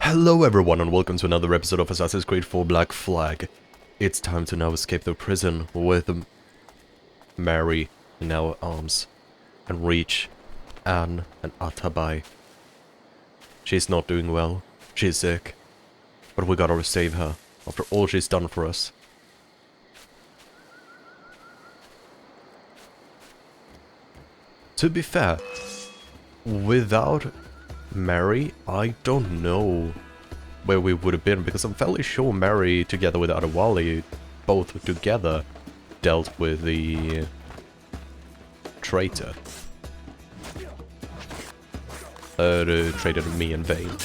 Hello everyone and welcome to another episode of Assassin's Creed 4 Black Flag. It's time to now escape the prison with Mary in our arms and reach Anne and Atabai. She's not doing well, she's sick, but we gotta save her after all she's done for us. To be fair, without Mary, I don't know where we would have been, because I'm fairly sure Mary, together with Adewale, both together, dealt with the traitor. The traitor to me and Vane.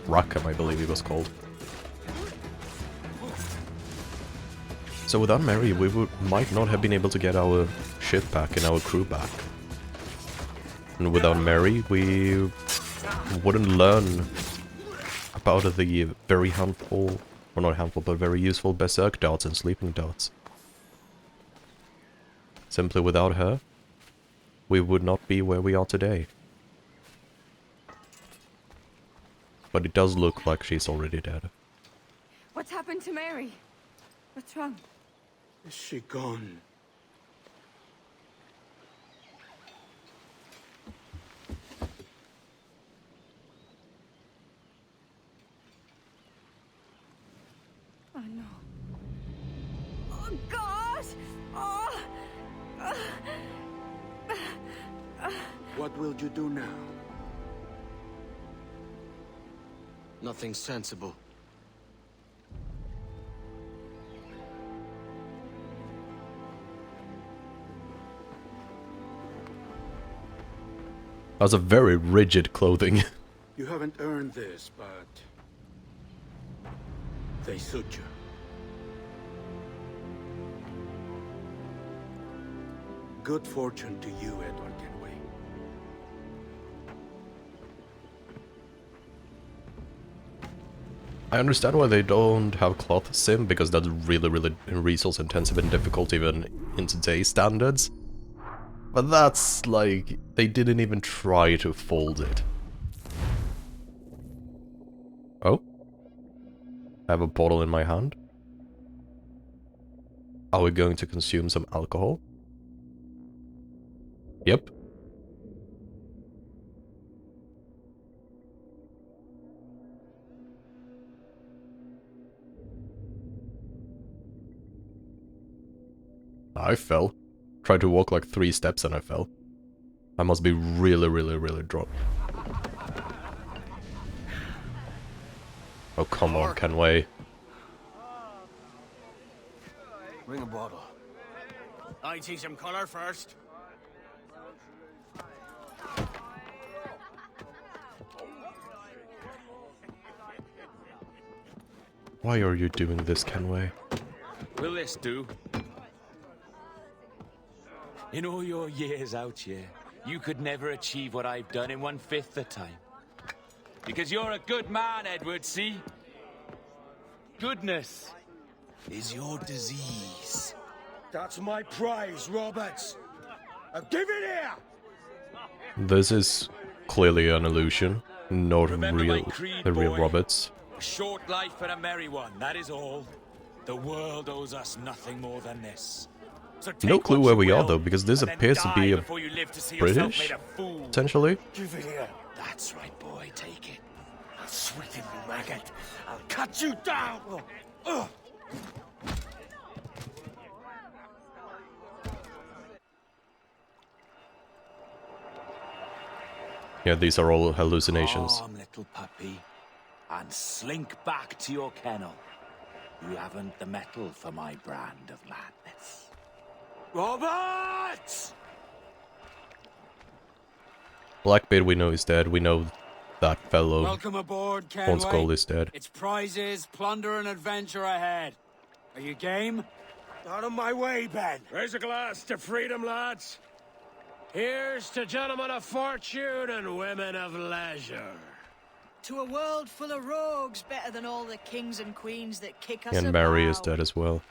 Rackham, I believe he was called. So without Mary, we might not have been able to get our ship back and our crew back. And without Mary, we wouldn't learn about the very handful, or not handful, but very useful berserk darts and sleeping darts. Simply without her, we would not be where we are today. But it does look like she's already dead. What's happened to Mary? What's wrong? Is she gone? Oh no. Oh God! Oh! What will you do now? Nothing sensible. That's a very rigid clothing. You haven't earned this, but they suit you. Good fortune to you, Edward Kenway. I understand why they don't have cloth sim, because that's really resource intensive and difficult even in today's standards. But that's like, they didn't even try to fold it. Oh? I have a bottle in my hand. Are we going to consume some alcohol? Yep. I fell. Tried to walk like 3 steps and I fell. I must be really drunk. Oh, come on, Kenway. Bring a bottle. I see some colour first. Why are you doing this, Kenway? Will this do? In all your years out here, you could never achieve what I've done in 1/5 the time. Because you're a good man, Edward, see? Goodness is your disease. That's my prize, Roberts. Give it here! This is clearly an illusion, not Remember my real, creed, the real boy. Roberts. A short life and a merry one, that is all. The world owes us nothing more than this. So No take clue what where you we are will, though, because this and then appears to die be a before you live to see yourself British, made a fool. potentially. Give it here. That's right, boy, take it. I'll sweeten you, maggot. I'll cut you down. Ugh. Yeah, these are all hallucinations. Calm, little puppy, and slink back to your kennel. You haven't the mettle for my brand of madness. Roberts! Blackbeard we know is dead, we know that fellow Welcome aboard, Hornskull Kenway. is dead. It's prizes, plunder, and adventure ahead. Are you game? Out of my way, Ben. Raise a glass to freedom, lads. Here's to gentlemen of fortune and women of leisure. To a world full of rogues, better than all the kings and queens that kick us And Mary is about. dead as well.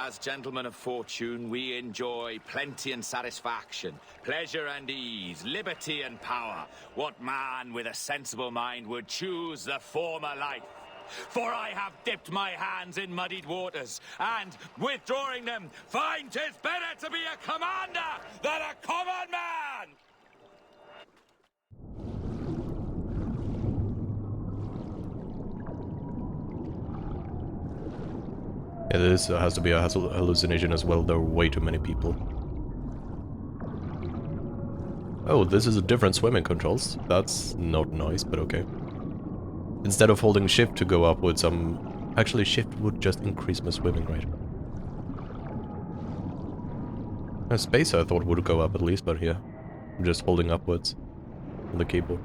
As gentlemen of fortune, we enjoy plenty and satisfaction, pleasure and ease, liberty and power. What man with a sensible mind would choose the former life? For I have dipped my hands in muddied waters, and, withdrawing them, find 'tis better to be a commander than a common man! Yeah, this has to be a hallucination as well. There are way too many people. Oh, this is a different swimming controls. That's not nice, but okay. Instead of holding shift to go upwards, actually shift would just increase my swimming rate. Space I thought would go up at least, but yeah, I'm just holding upwards on the keyboard.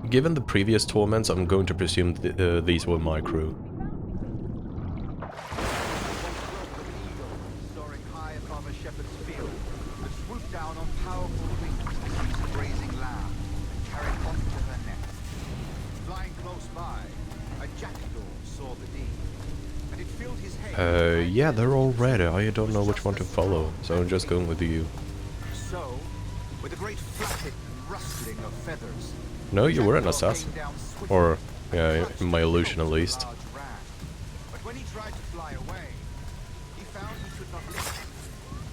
Given the previous torments, I'm going to presume these were my crew. Soaring high above a shepherd's field, that swooped down on powerful wings to seize grazing lamb and carry it off to her nest. Flying close by, a jackdaw saw the deed, and it filled his head. Yeah, they're all red. I don't know which one to follow, so I'm just going with you. So, with a great flapping and rustling of feathers, No, you were an assassin. Or, yeah, in my illusion at least. But when he tried to fly away, he found he could not lift,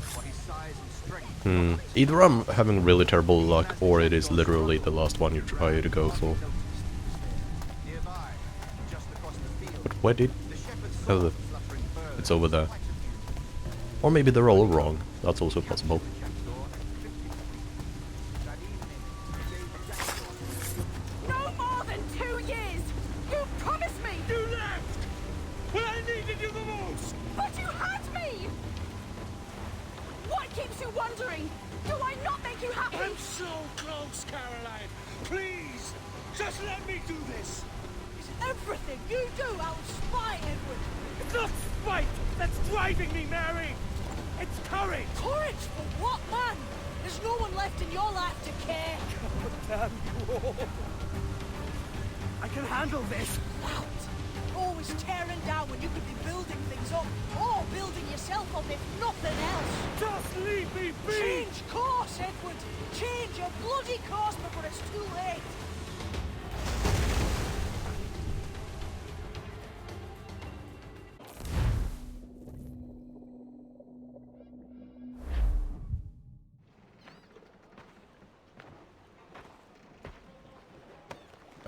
for his size and strength. Either I'm having really terrible luck, or it is literally the last one you try to go for. Nearby, just across the field, But where did... the shepherd Oh, saw the fluttering bird. it's over there. Or maybe they're all wrong. That's also possible. No more than 2 years! You promised me! You left! When I needed you the most! But you had me! What keeps you wondering? Do I not make you happy? I'm so close, Caroline! Please! Just let me do this! Everything you do, I'll spy, Edward. It's not spite that's driving me, Mary! It's courage! Courage for what, man? There's no one left in your life to care. Damn you all! I can handle this! Out. Always tearing down when you could be building things up, or building yourself up if nothing else. Just leave me be! Change course, Edward. Change your bloody course before it's too late.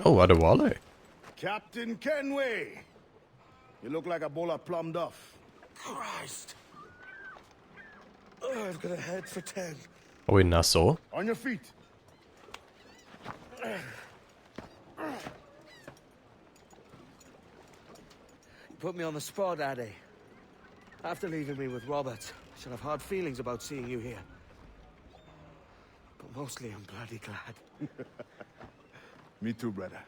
Oh, Adewale. Captain Kenway! You look like a bowl of plum duff. Christ! Oh, I've got a head for 10. Are we in Nassau? On your feet. You put me on the spot, Addy. After leaving me with Robert, I should have hard feelings about seeing you here. But mostly I'm bloody glad. Me too, brother.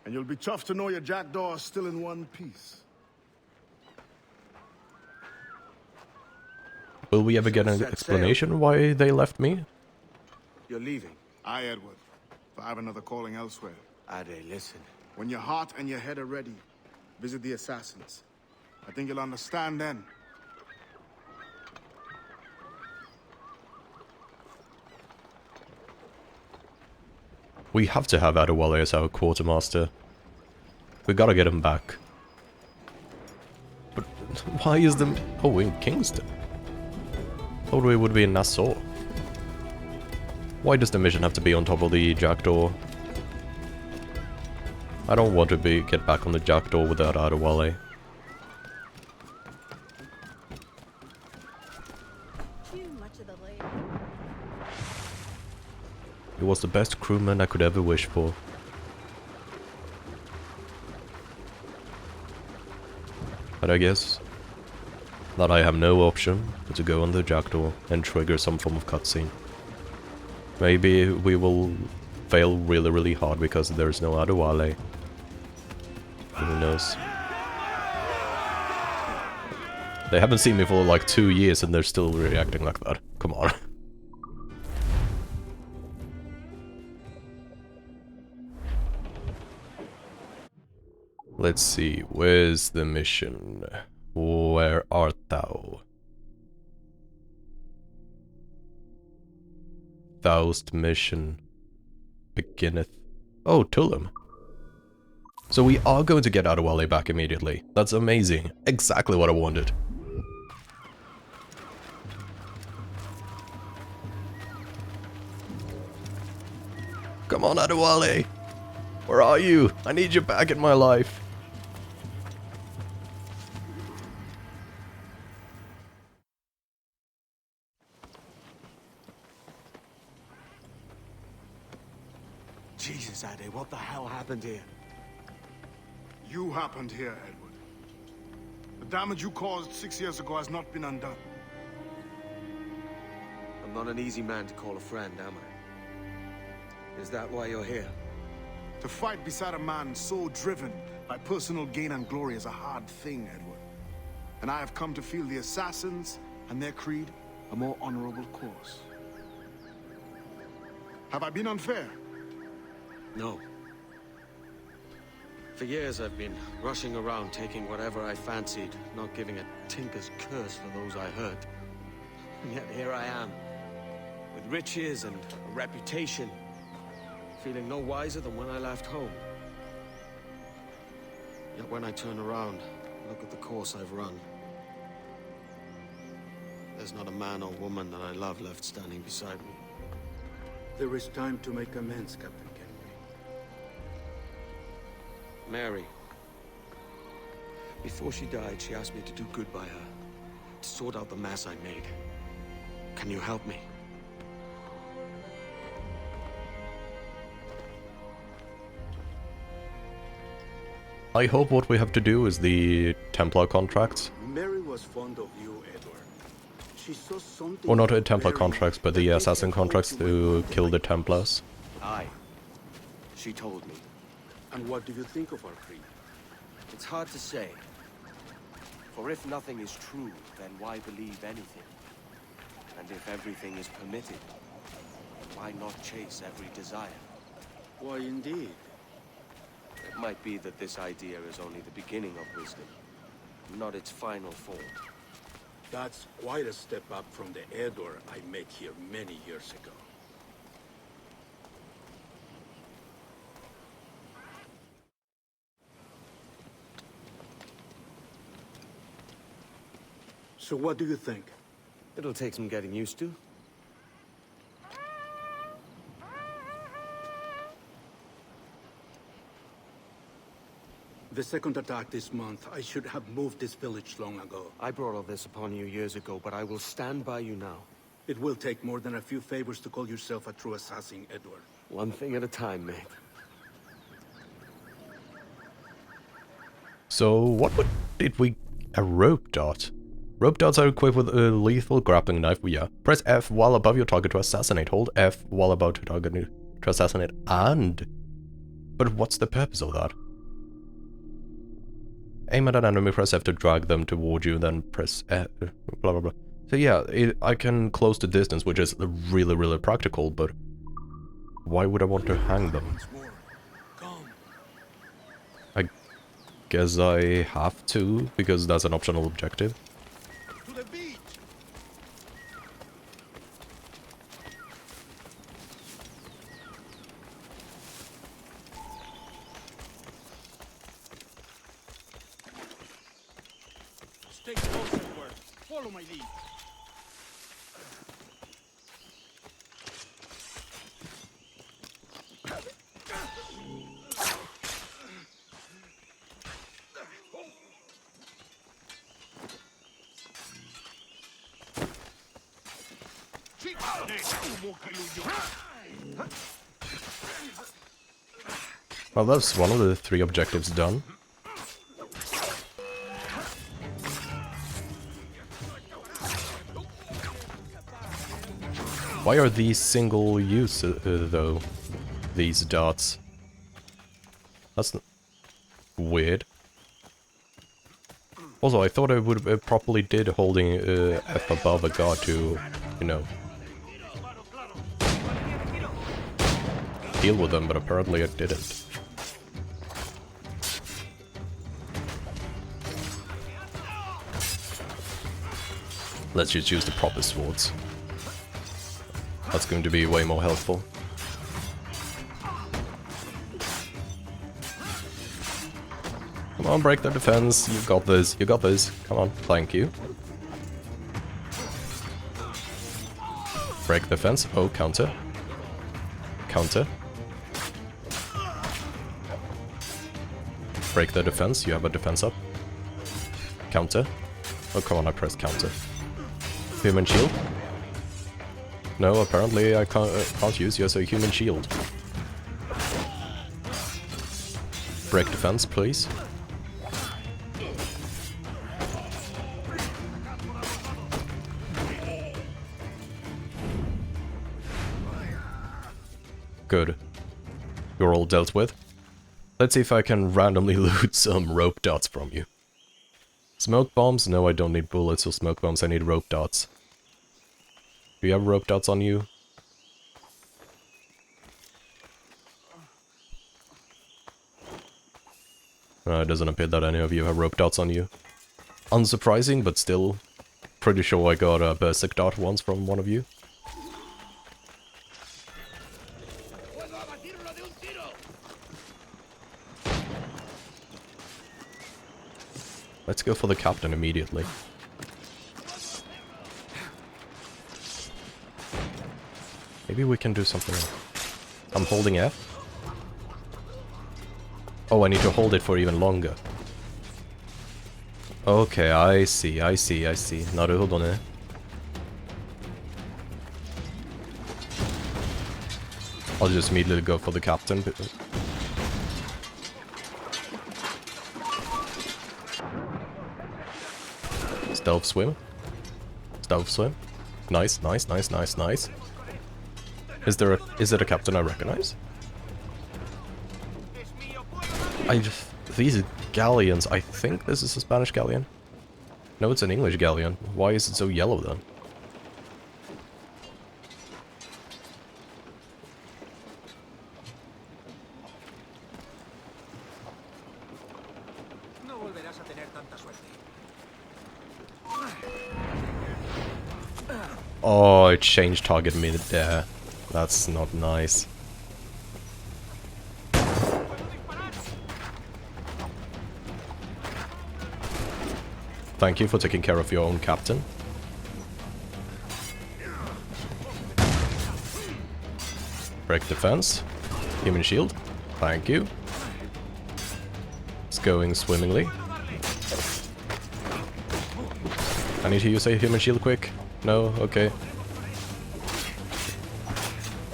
And you'll be chuffed to know your jackdaw is still in one piece. Will we ever get an explanation why they left me? You're leaving. Aye, Edward. If I have another calling elsewhere. Addy, listen. When your heart and your head are ready, visit the assassins. I think you'll understand then. We have to have Adewale as our quartermaster. We gotta get him back. But why is the... Oh, we're in Kingston. Thought we would be in Nassau. Why does the mission have to be on top of the jackdaw? I don't want to get back on the jackdaw without Adewale. Too much of the lake. He was the best crewman I could ever wish for. But I guess that I have no option but to go on the jackdaw and trigger some form of cutscene. Maybe we will fail really, really hard because there's no Adewale. Who knows? They haven't seen me for like 2 years and they're still reacting like that. Come on. Let's see, where's the mission? Where art thou? Thou'st mission beginneth. Oh, Tullum. So we are going to get Adewale back immediately. That's amazing. Exactly what I wanted. Come on, Adewale! Where are you? I need you back in my life. Jesus, Ade, what the hell happened here? You happened here, Edward. The damage you caused 6 years ago has not been undone. I'm not an easy man to call a friend, am I? Is that why you're here? To fight beside a man so driven by personal gain and glory is a hard thing, Edward. And I have come to feel the assassins and their creed a more honorable course. Have I been unfair? No. For years I've been rushing around, taking whatever I fancied, not giving a tinker's curse for those I hurt. And yet here I am, with riches and a reputation, feeling no wiser than when I left home. Yet when I turn around, look at the course I've run. There's not a man or woman that I love left standing beside me. There is time to make amends, Captain Kenway. Mary. Before she died, she asked me to do good by her, to sort out the mess I made. Can you help me? I hope what we have to do is the Templar contracts. Mary was fond of you, Edward. She saw something. Or not the Templar contracts, but the assassin contracts to kill the Templars. Aye. She told me. And what do you think of our creed? It's hard to say. For if nothing is true, then why believe anything? And if everything is permitted, why not chase every desire? Why, indeed. It might be that this idea is only the beginning of wisdom, not its final form. That's quite a step up from the Edward I met here many years ago. So what do you think? It'll take some getting used to. The second attack this month, I should have moved this village long ago. I brought all this upon you years ago, but I will stand by you now. It will take more than a few favors to call yourself a true assassin, Edward. One thing at a time, mate. So, what did we... A rope dart. Rope darts are equipped with a lethal grappling knife, yeah. Press F while above your target to assassinate. Hold F while about to target to assassinate. And... But what's the purpose of that? Aim at an enemy, press F to drag them toward you, then press F, blah blah blah. So yeah, I can close the distance, which is really, really practical, but why would I want to hang them? I guess I have to, because that's an optional objective. To the beach! Stay close, Edward. Follow my lead. Well, that's one of the 3 objectives done. Why are these single use, though? These darts? That's weird. Also, I thought I would properly did holding F above a guard to, you know, deal with them, but apparently I didn't. Let's just use the proper swords. That's going to be way more helpful. Come on, break their defense. You got this. You got this. Come on. Thank you. Break defense. Oh, counter. Counter. Break their defense. You have a defense up. Counter. Oh, come on, I pressed counter. Human shield. No, apparently I can't use you as a human shield. Break defense, please. Good. You're all dealt with. Let's see if I can randomly loot some rope dots from you. Smoke bombs? No, I don't need bullets or smoke bombs, I need rope dots. Do you have rope dots on you? It doesn't appear that any of you have rope dots on you. Unsurprising, but still pretty sure I got a berserk dot once from one of you. Let's go for the captain immediately. Maybe we can do something else. I'm holding F. Oh, I need to hold it for even longer. Okay, I see. Naruhodo ne. I'll just immediately go for the captain. Stealth swim. Stealth swim. Nice. Is it a captain I recognize? These galleons, I think this is a Spanish galleon. No, it's an English galleon. Why is it so yellow then? Oh, it changed target mid there. That's not nice. Thank you for taking care of your own captain. Break defense. Human shield. Thank you. It's going swimmingly. I need to use a human shield quick. No? Okay.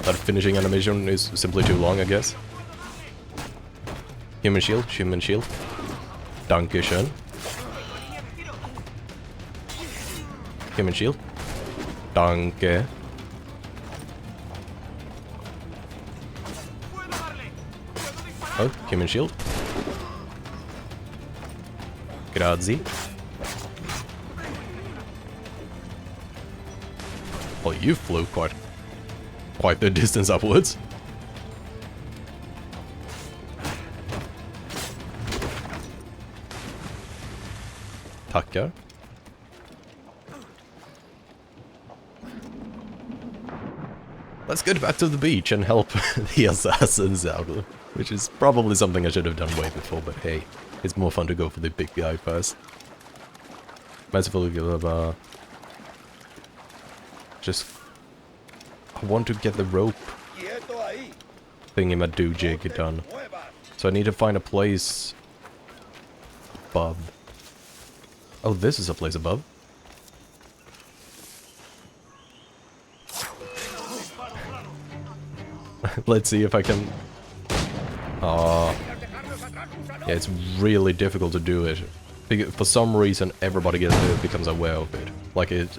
That finishing animation is simply too long, I guess. Human shield. Dankeschön. Human shield. Danke. Oh, human shield. Grazie. Well, you flew quite the distance upwards. Tackar. Let's get back to the beach and help the assassins out, which is probably something I should have done way before, but hey, it's more fun to go for the big guy first. Mercifully, just I want to get the rope thingy-ma-do-jig done. So I need to find a place above. Oh, this is a place above. Let's see if I can... yeah, it's really difficult to do it. For some reason, everybody becomes aware of it. Like it's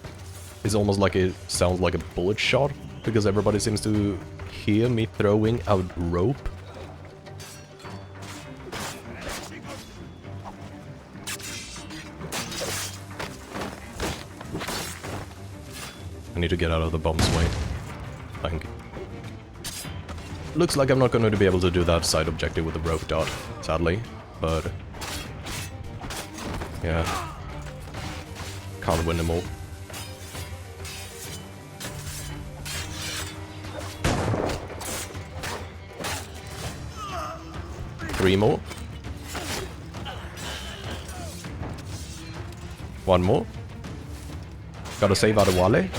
almost like it sounds like a bullet shot, because everybody seems to hear me throwing out rope. I need to get out of the bomb's way. Thank you. Looks like I'm not going to be able to do that side objective with the rope dot, sadly, but yeah, can't win them all. 3 more. 1 more. Gotta save Adewale.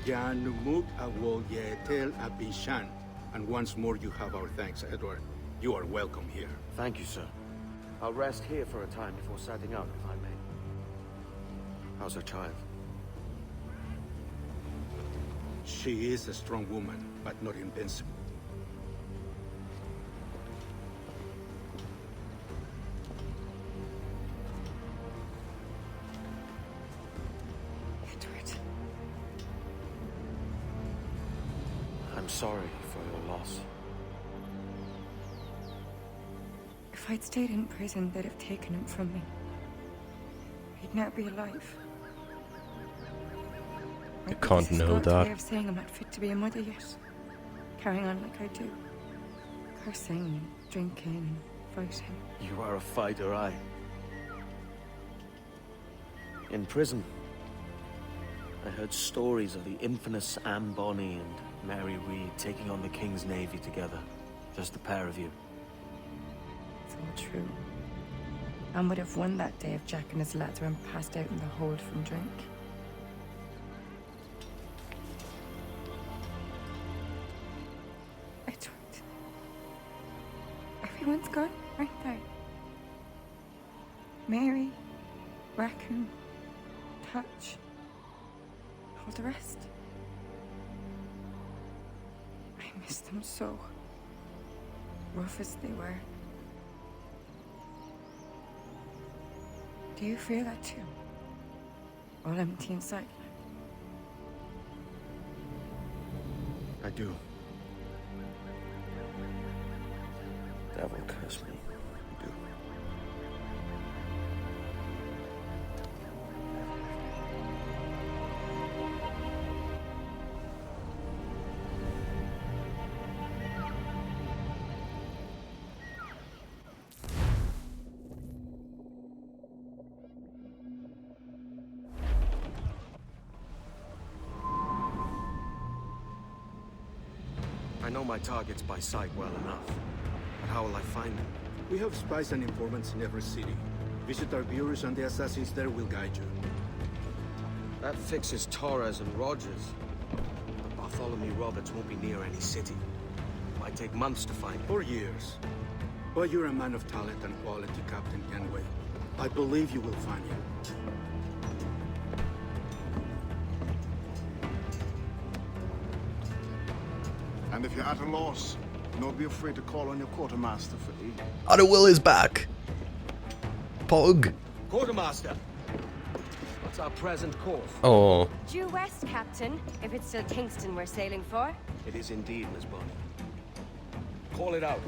Yanumuk Awol Yetel Abishan. And once more you have our thanks, Edward. You are welcome here. Thank you, sir. I'll rest here for a time before setting out, if I may. How's her child? She is a strong woman, but not invincible. Edward. I'm sorry for your loss. If I'd stayed in prison, they'd have taken him from me. He'd now be alive. You can't know that. Way of saying I'm not fit to be a mother yet. Carrying on like I do. Cursing, drinking, fighting. You are a fighter, aye. In prison, I heard stories of the infamous Anne Bonny and Mary Read taking on the King's Navy together. Just the pair of you. It's all true. Anne would have won that day if Jack and his lads weren't passed out in the hold from drink. Edward. Everyone's gone, aren't they? Mary, Raccoon, Touch, all the rest. I miss them so. Rough as they were. Do you feel that too? All empty inside? I do. Devil curse me. I do. I know my targets by sight well enough. But how will I find them? We have spies and informants in every city. Visit our bureaus and the assassins there will guide you. That fixes Torres and Rogers. But Bartholomew Roberts won't be near any city. Might take months to find him. Or years. But you're a man of talent and quality, Captain Kenway. I believe you will find him. And if you're at a loss, don't be afraid to call on your quartermaster for aid. Adewale is back. Pog. Quartermaster! What's our present course? Oh. Due west, Captain, if it's still Kingston we're sailing for. It is indeed, Miss Bonny. Call it out.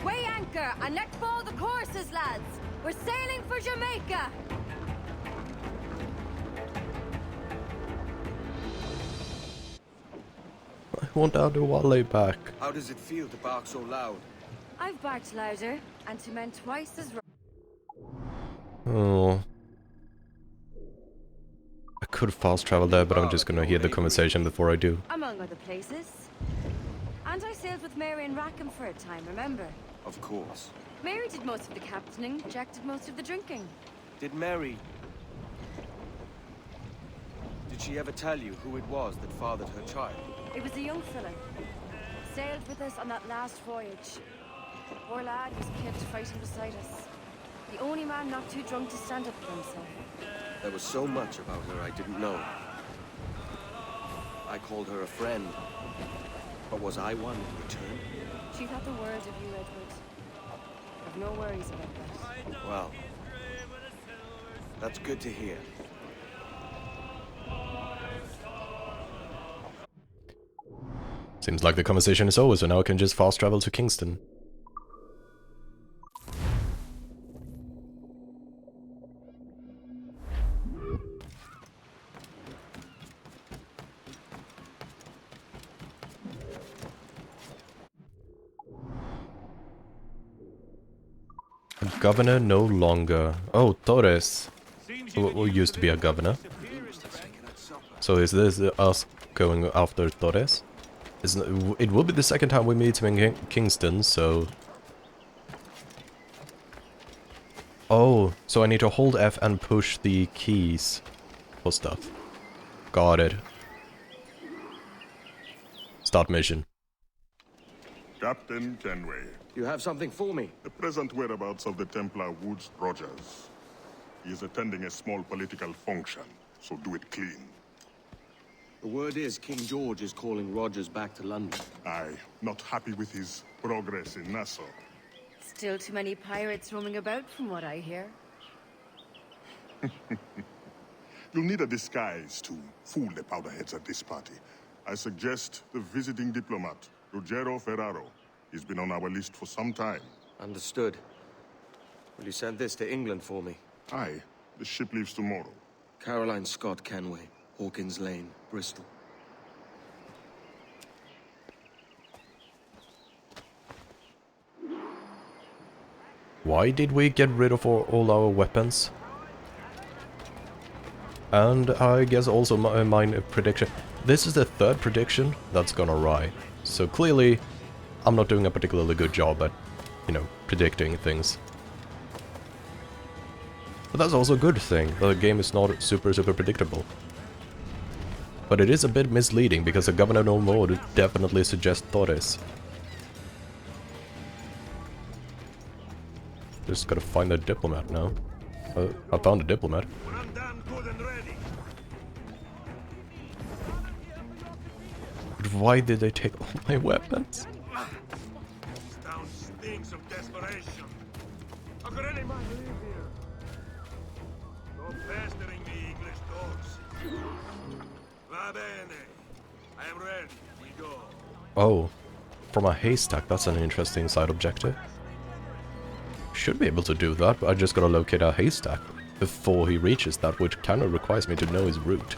Weigh anchor and let fall the courses, lads. We're sailing for Jamaica. I want Adewale back. How does it feel to bark so loud? I've barked louder, and to men twice as Oh. I could fast travel there, but I'm just gonna hear the conversation before I do. among other places. And I sailed with Mary and Rackham for a time, remember? Of course. Mary did most of the captaining, Jack did most of the drinking. Did Mary... Did she ever tell you who it was that fathered her child? It was a young fella. Sailed with us on that last voyage. Poor lad was killed fighting beside us. The only man not too drunk to stand up for himself. There was so much about her I didn't know. I called her a friend. But was I one in return? She thought the world of you, Edward. I've no worries about that. Well, that's good to hear. Seems like the conversation is over, so now I can just fast travel to Kingston. Governor no longer. Oh, Torres. Who used to be a governor. So is this us going after Torres? It will be the second time we meet him in Kingston, so... Oh, so I need to hold F and push the keys for stuff. Got it. Start mission. Captain Kenway. You have something for me? The present whereabouts of the Templar Woods Rogers. He is attending a small political function, so do it clean. The word is King George is calling Rogers back to London. Aye, not happy with his progress in Nassau. Still too many pirates roaming about from what I hear. You'll need a disguise to fool the powderheads at this party. I suggest the visiting diplomat, Ruggiero Ferraro. He's been on our list for some time. Understood. Will you send this to England for me? Aye. The ship leaves tomorrow. Caroline Scott Kenway, Hawkins Lane, Bristol. Why did we get rid of all our weapons? And I guess also my prediction. This is the third prediction that's gone awry. So clearly, I'm not doing a particularly good job at, you know, predicting things. But that's also a good thing. The game is not super predictable. But it is a bit misleading because the Governor no more definitely suggests Torres. Just gotta find a diplomat now. I found a diplomat. But why did they take all my weapons? This town stinks of desperation. How could any man live here? No pestering me, English dogs. Va bene. I am ready. We go. Oh, from a haystack, that's an interesting side objective. Should be able to do that, but I just gotta locate a haystack before he reaches that, which kinda requires me to know his route.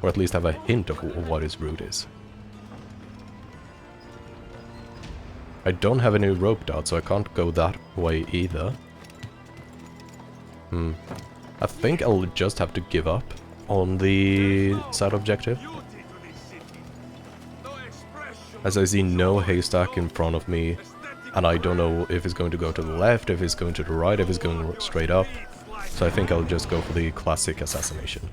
Or at least have a hint of what his route is. I don't have any rope darts, so I can't go that way either. I think I'll just have to give up on the side objective. As I see no haystack in front of me, and I don't know if it's going to go to the left, if it's going to the right, if it's going straight up. So I think I'll just go for the classic assassination.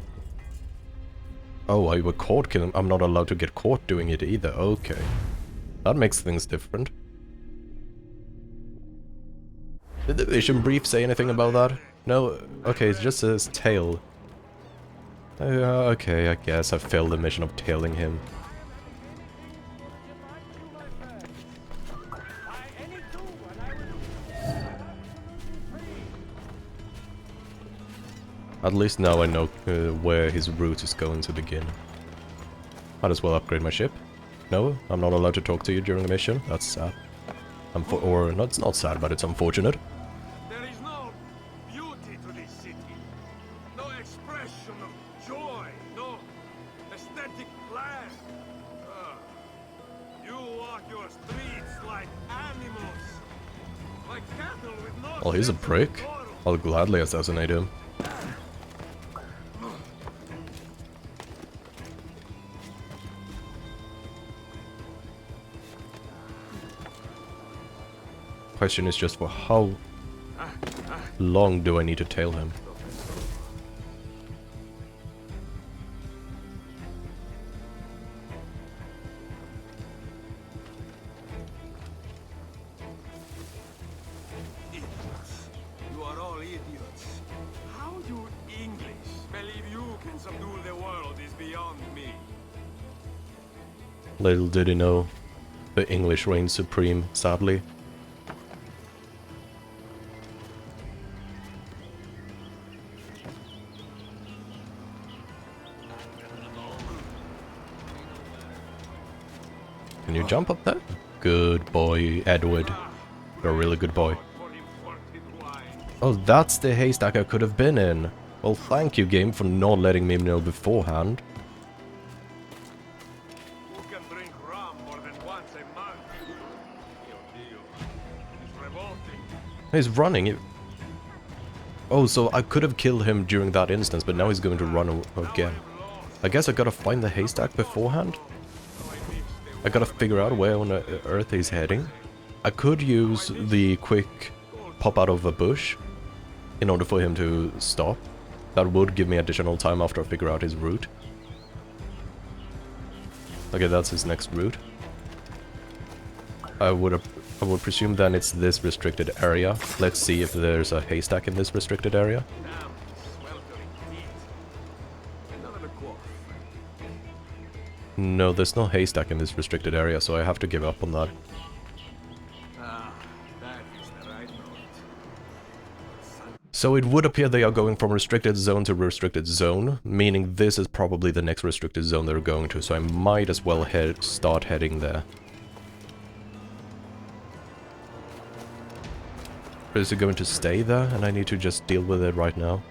Oh, I were caught killing. I'm not allowed to get caught doing it either. Okay. That makes things different. Did the mission brief say anything about that? No? Okay, it just says tail. Okay, I guess I failed the mission of tailing him. At least now I know where his route is going to begin. Might as well upgrade my ship. No, I'm not allowed to talk to you during the mission. That's sad. Or no, it's not sad, but it's unfortunate. There is no beauty to this city. No expression of joy. No aesthetic plan. You walk your streets like animals. Like cattle with no... Oh, he's a prick. I'll gladly assassinate him. Question is just for how long do I need to tail him? Idiots. You are all idiots. How you English believe you can subdue the world is beyond me. Little did he know, the English reign supreme, sadly. Can you jump up there? Good boy, Edward. You're a really good boy. Oh, that's the haystack I could have been in. Well, thank you, game, for not letting me know beforehand. Who can drink rum more than once a month? Dio, Dio. It is revolting. He's running. Oh, so I could have killed him during that instance, but now he's going to run again. I guess I gotta find the haystack beforehand. I gotta figure out where on earth he's heading. I could use the quick pop out of a bush in order for him to stop. That would give me additional time after I figure out his route. Okay, that's his next route. I would presume then it's this restricted area. Let's see if there's a haystack in this restricted area. No, there's no haystack in this restricted area, so I have to give up on that. So it would appear they are going from restricted zone to restricted zone, meaning this is probably the next restricted zone they're going to, so I might as well start heading there. But is it going to stay there, and I need to just deal with it right now?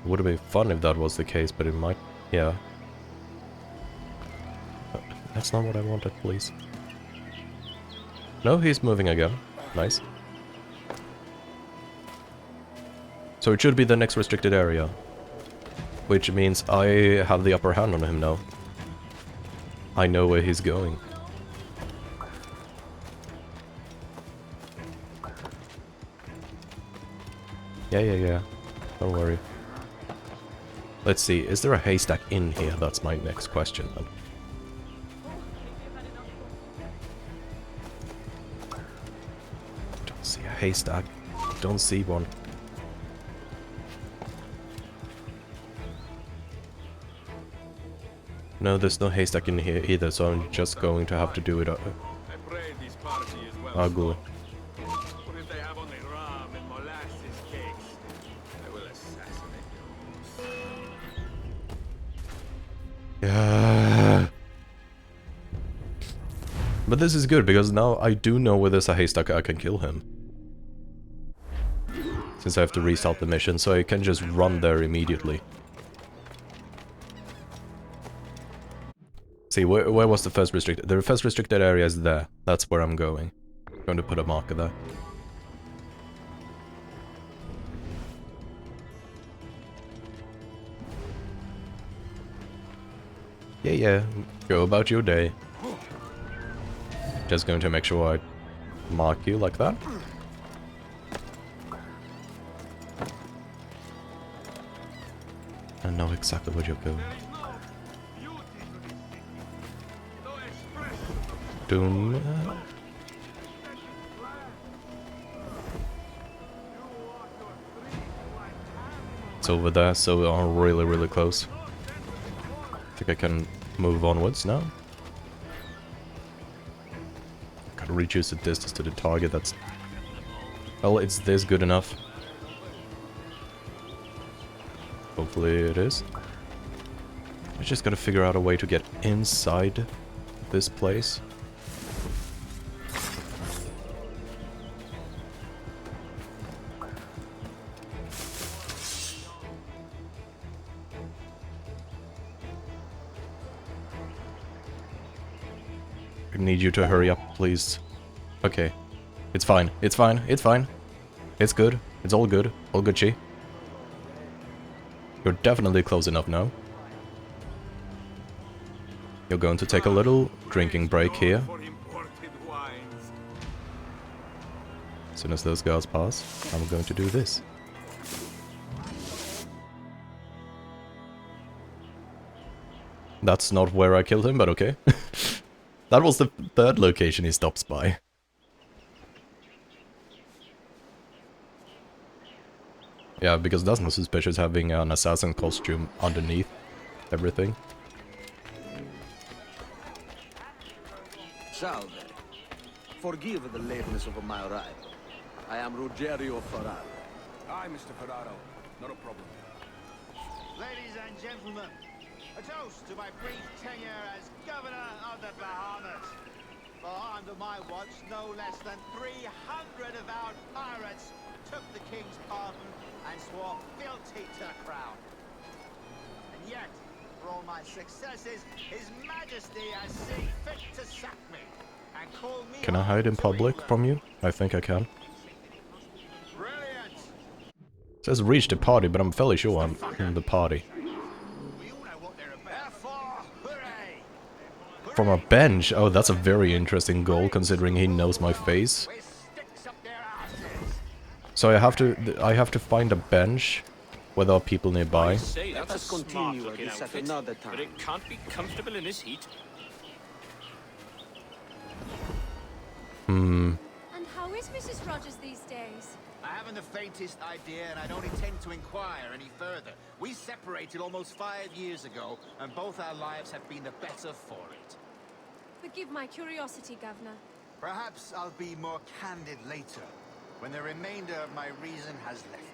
Would have been fun if that was the case, but it might... yeah. That's not what I wanted, please. No, he's moving again. Nice. So it should be the next restricted area. Which means I have the upper hand on him now. I know where he's going. Yeah. Don't worry. Let's see, is there a haystack in here? That's my next question then. Don't see a haystack. Don't see one. No, there's no haystack in here either, so I'm just going to have to do it ugly. Yeah. But this is good, because now I do know where there's a haystack I can kill him. Since I have to restart the mission, so I can just run there immediately. See, where was the first restricted? The first restricted area is there. That's where I'm going. I'm going to put a marker there. Yeah. Go about your day. Just going to make sure I mark you like that. I know exactly where you're going. Doom. It's over there, so we're really close. I think I can move onwards now. Gotta reduce the distance to the target, that's... well, it's this good enough. Hopefully it is. I just gotta figure out a way to get inside this place. I need you to hurry up, please. Okay. It's fine. It's fine. It's fine. It's good. It's all good. All Gucci. You're definitely close enough now. You're going to take a little drinking break here. As soon as those guards pass, I'm going to do this. That's not where I killed him, but okay. That was the third location he stops by. Yeah, because that's not suspicious having an assassin costume underneath everything. Salve. Forgive the lateness of my arrival. I am Ruggiero Ferraro. Hi, Mr. Ferraro. Not a problem. Ladies and gentlemen, a toast to my brief tenure as Governor of the Bahamas. For under my watch, no less than 300 avowed pirates took the king's pardon and swore fealty to the crown. And yet, for all my successes, His Majesty has seen fit to sack me and call me... Can I hide in public from you? I think I can. It says reach the party, but I'm fairly sure I'm in the party. From a bench? Oh, that's a very interesting goal, considering he knows my face. So I have to find a bench where there are people nearby. Let us continue this at another time. But it can't be comfortable in this heat. Hmm. And how is Mrs. Rogers these days? I haven't the faintest idea, and I don't intend to inquire any further. We separated almost 5 years ago, and both our lives have been the better for it. Forgive my curiosity, Governor. Perhaps I'll be more candid later, when the remainder of my reason has left me.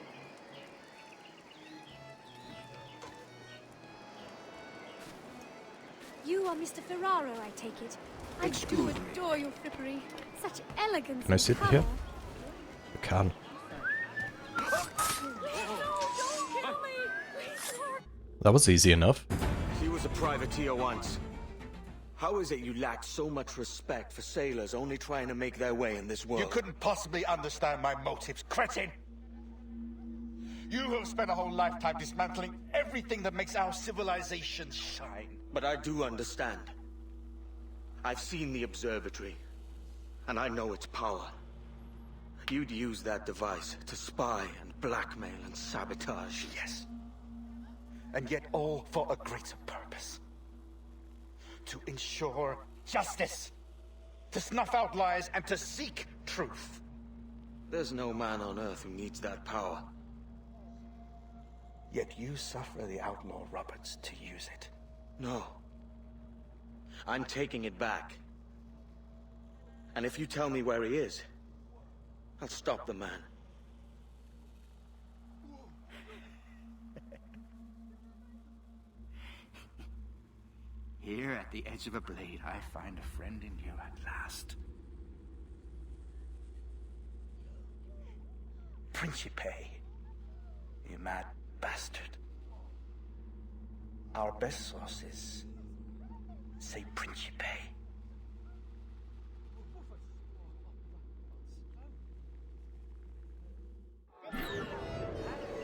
You are Mr. Ferraro, I take it. I do adore your frippery. Such elegance. Can I sit here? I can. That was easy enough. He was a privateer once. How is it you lack so much respect for sailors only trying to make their way in this world? You couldn't possibly understand my motives, cretin! You have spent a whole lifetime dismantling everything that makes our civilization shine. But I do understand. I've seen the observatory, and I know its power. You'd use that device to spy and blackmail and sabotage. Yes. And yet all for a greater purpose. To ensure justice. To snuff out lies and to seek truth. There's no man on Earth who needs that power. Yet you suffer the outlaw Roberts to use it. No. I'm taking it back. And if you tell me where he is, I'll stop the man. Here at the edge of a blade, I find a friend in you at last. Principe, you mad bastard. Our best sources say Principe.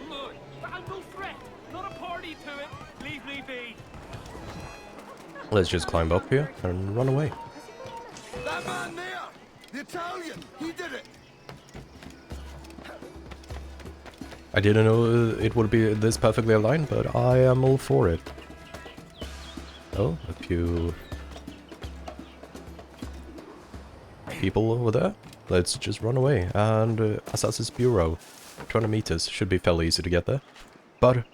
Look, I'm no threat, not a party to it. Leave me be. Let's just climb up here and run away. That man there! The Italian! He did it! I didn't know it would be this perfectly aligned, but I am all for it. Oh, a few people over there. Let's just run away. And Assassin's Bureau, 200 meters, should be fairly easy to get there. But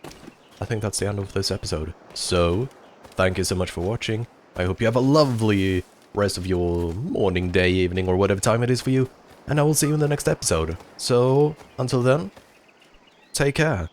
I think that's the end of this episode. So, thank you so much for watching. I hope you have a lovely rest of your morning, day, evening, or whatever time it is for you. And I will see you in the next episode. So, until then, take care.